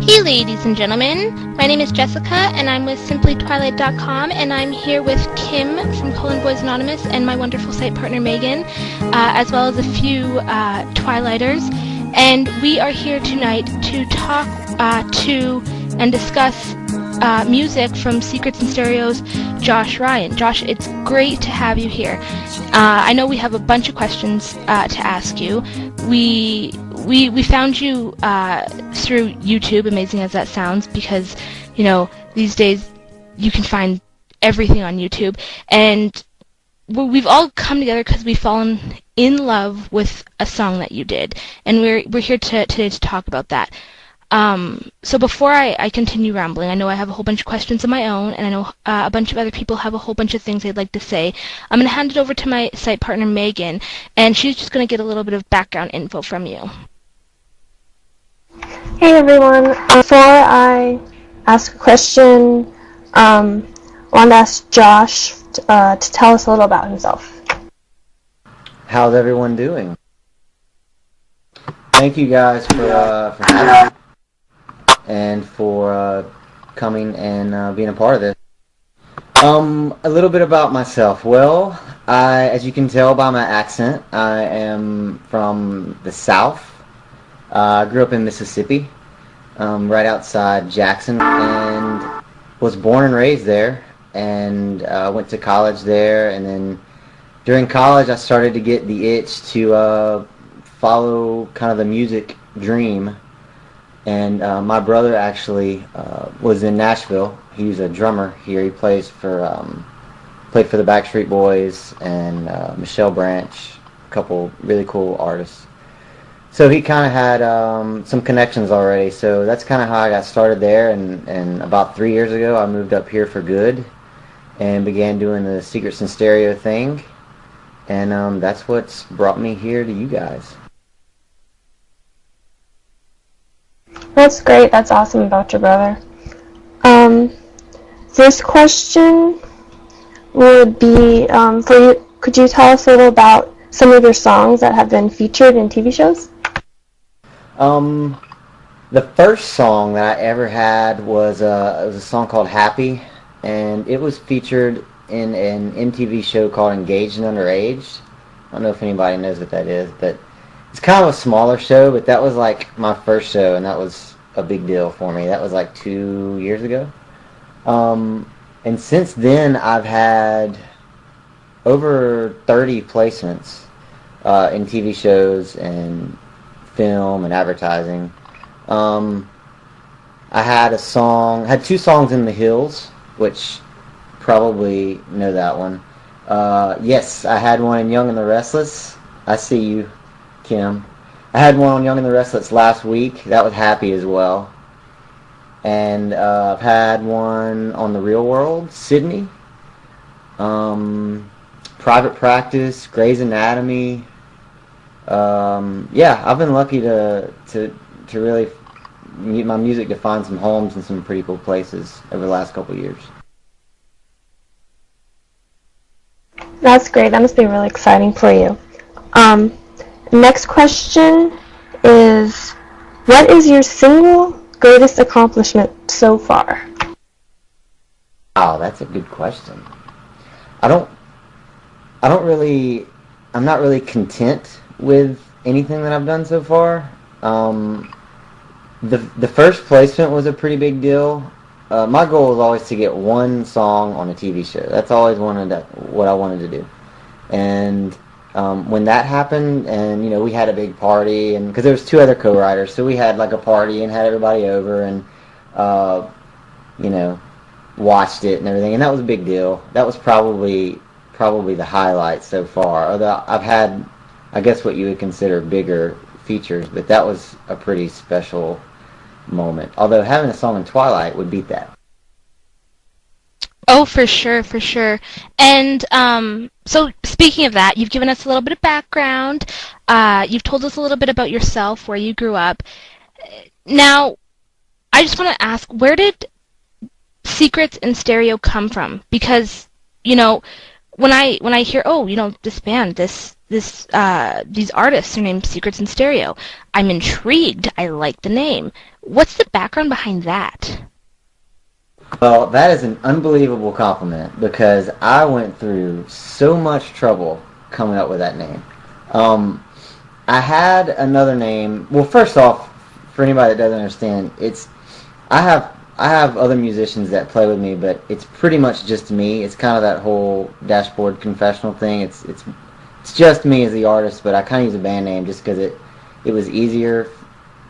Hey ladies and gentlemen, my name is Jessica and I'm with simplytwilight.com and I'm here with Kim from Boys Anonymous and my wonderful site partner Megan, as well as a few Twilighters, and we are here tonight to talk to and discuss music from Secrets and Stereo's Josh Ryan. Josh, it's great to have you here. I know we have a bunch of questions to ask you. We found you through YouTube, amazing as that sounds, because, you know, these days you can find everything on YouTube. And we've all come together because we've fallen in love with a song that you did. And we're here today to talk about that. So before I continue rambling, I know I have a whole bunch of questions of my own, and I know a bunch of other people have a whole bunch of things they'd like to say. I'm going to hand it over to my site partner, Megan, and she's just going to get a little bit of background info from you. Hey everyone, before I ask a question, I want to ask Josh to tell us a little about himself. How's everyone doing? Thank you guys for having me and for coming and being a part of this. A little bit about myself. Well, as you can tell by my accent, I am from the South. I grew up in Mississippi, right outside Jackson, and was born and raised there, and went to college there, and then during college I started to get the itch to follow kind of the music dream, and my brother actually was in Nashville. He's a drummer here. He played for the Backstreet Boys and Michelle Branch, a couple really cool artists. So he kind of had some connections already, so that's kind of how I got started there, and about 3 years ago I moved up here for good and began doing the Secrets and Stereo thing, and that's what's brought me here to you guys. That's great, that's awesome about your brother. This question would be for you. Could you tell us a little about some of your songs that have been featured in TV shows? The first song that I ever had was it was a song called Happy, and it was featured in an MTV show called Engaged and Underage. I don't know if anybody knows what that is, but it's kind of a smaller show, but that was like my first show, and that was a big deal for me. That was like 2 years ago. And since then I've had over 30 placements in TV shows and film and advertising. I had two songs in The Hills, which probably know that one. Yes, I had one in Young and the Restless. I see you, Kim. I had one on Young and the Restless last week. That was Happy as well. And I've had one on The Real World, Sydney. Private Practice, Grey's Anatomy. Yeah, I've been lucky to really get my music to find some homes in some pretty cool places over the last couple of years. That's great. That must be really exciting for you. Next question is, what is your single greatest accomplishment so far? Wow, that's a good question. I'm not really content with anything that I've done so far. The first placement was a pretty big deal. My goal was always to get one song on a TV show. That's always what I wanted to do. And when that happened, and we had a big party, and because there was two other co-writers, so we had like a party and had everybody over and watched it and everything, and that was a big deal. That was probably the highlight so far. Although I've had, I guess, what you would consider bigger features, but that was a pretty special moment. Although having a song in Twilight would beat that. Oh, for sure, for sure. And so speaking of that, you've given us a little bit of background. You've told us a little bit about yourself, where you grew up. Now, I just want to ask, where did Secrets and Stereo come from? Because, when I hear, this band, this these artists are named Secrets in Stereo. I'm intrigued. I like the name. What's the background behind that? Well, that is an unbelievable compliment because I went through so much trouble coming up with that name. I had another name. Well, first off, for anybody that doesn't understand, I have other musicians that play with me, but it's pretty much just me. It's kind of that whole dashboard confessional thing. It's just me as the artist, but I kind of use a band name just because it was easier.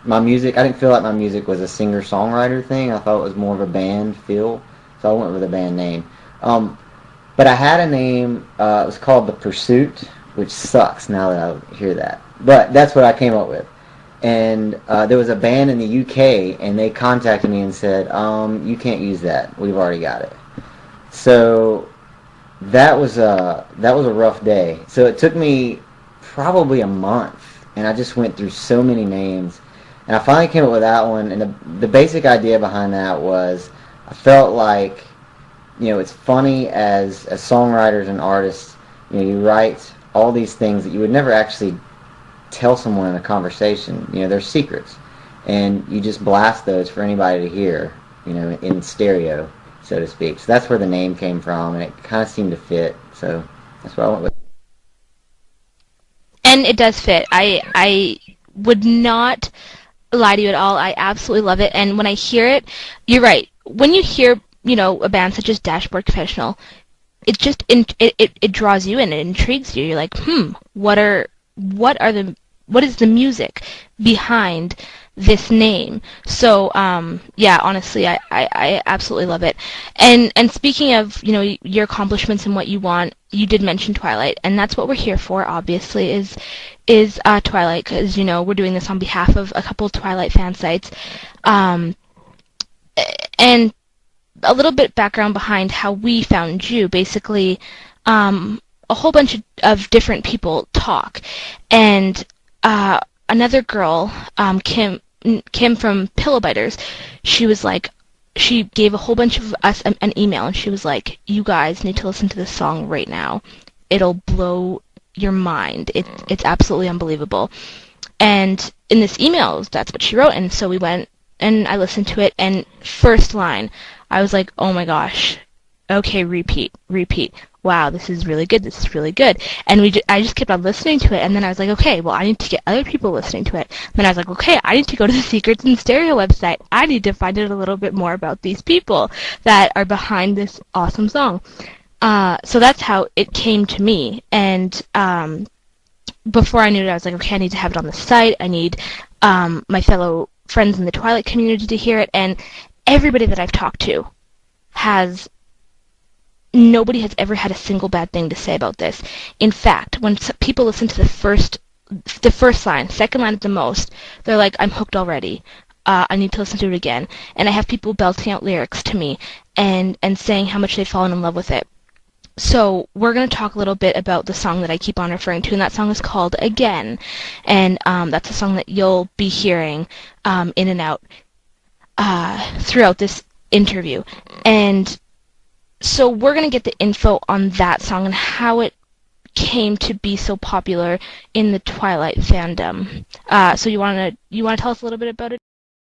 My music, I didn't feel like my music was a singer-songwriter thing. I thought it was more of a band feel, so I went with a band name. But I had a name, it was called The Pursuit, which sucks now that I hear that. But that's what I came up with. And there was a band in the UK, and they contacted me and said, you can't use that. We've already got it. So that was a rough day. So it took me probably a month, and I just went through so many names. And I finally came up with that one, and the basic idea behind that was I felt like, it's funny as songwriters and artists, you write all these things that you would never actually tell someone in a conversation. They're secrets, and you just blast those for anybody to hear, in stereo, so to speak. So that's where the name came from, and it kind of seemed to fit, so that's what I went with. And it does fit. I would not lie to you at all. I absolutely love it, and when I hear it, you're right. When you hear, a band such as Dashboard Confessional, it just it draws you in. It intrigues you. You're like, what is the music behind this name? So yeah, honestly, I absolutely love it. And speaking of your accomplishments and what you want, you did mention Twilight, and that's what we're here for. Obviously, is Twilight, because we're doing this on behalf of a couple of Twilight fan sites, and a little bit background behind how we found you. Basically, a whole bunch of different people talk, and another girl, Kim from Twilighters, she gave a whole bunch of us an email, and she was like, you guys need to listen to this song right now. It'll blow your mind. It's absolutely unbelievable. And in this email, that's what she wrote, and so we went and I listened to it, and first line, I was like, oh my gosh, okay, repeat. Wow, this is really good. And I just kept on listening to it, and then I was like, okay, well, I need to get other people listening to it. And then I was like, okay, I need to go to the Secrets in Stereo website. I need to find out a little bit more about these people that are behind this awesome song. So that's how it came to me. And before I knew it, I was like, okay, I need to have it on the site. I need my fellow friends in the Twilight community to hear it. And everybody that I've talked to nobody has ever had a single bad thing to say about this. In fact, when people listen to the first line, second line at the most, they're like, I'm hooked already. I need to listen to it again. And I have people belting out lyrics to me and saying how much they've fallen in love with it. So we're going to talk a little bit about the song that I keep on referring to, and that song is called Again. And that's a song that you'll be hearing in and out throughout this interview. And so we're going to get the info on that song and how it came to be so popular in the Twilight fandom. So you want to tell us a little bit about it?